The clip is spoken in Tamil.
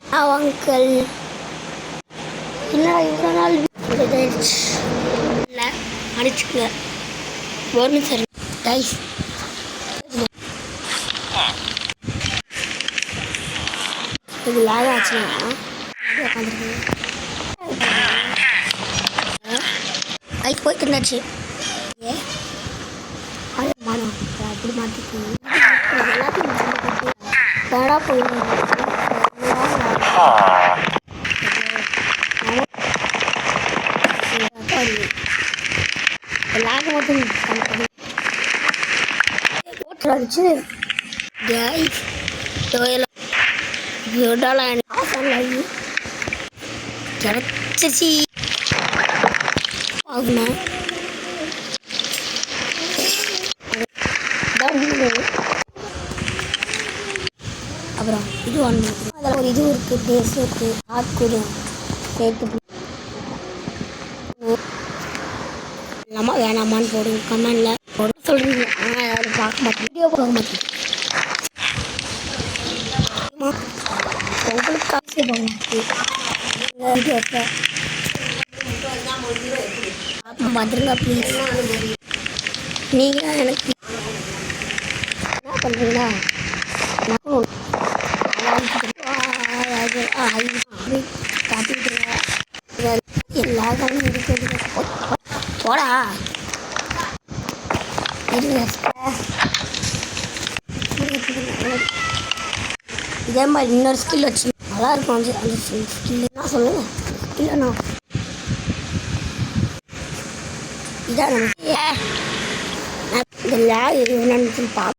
அங்கிள் என்ன இவ்வளோ நாள் இல்லை அடிச்சுக்கல ஒரு சரி டைஸ் இது லேக் ஆச்சுன்னா உட்காந்துருக்கேன் கை போயிட்டு இருந்தாச்சு ஏ அது மானம் அப்படி மாற்றிக்கு எல்லாத்தையும் பேடா போயிடுங்க லேக் மட்டும் போட்டுருச்சு கிடைச்சி ஆகுனா அப்புறம் இது ஒன்று அதில் ஒரு இது இருக்குது பேஸ் இருக்குது ஆட்கூட சேர்த்து இல்லாமா வேணாமான்னு போடுங்க கமெண்டில் போட சொல்கிறீங்க ஆனால் யாரும் பார்க்க மாட்டேன் வீடியோ பார்க்க மாட்டேன் உங்களுக்கு காசு போக வீடியோ வந்துருங்க ப்ளீஸ் நீங்கள் எனக்கு என்ன பண்ணுறீங்களா காட்டிட்டுருங்க எல்லா காலம் இருக்கிறது போடா இதே மாதிரி இன்னொரு ஸ்கில் வச்சு நல்லா இருக்கும் அந்த ஸ்கில்லுன்னா சொல்லுங்கள் இல்லைண்ணா இதான் நமக்கு இந்த லேக் என்னன்னு பார்க்க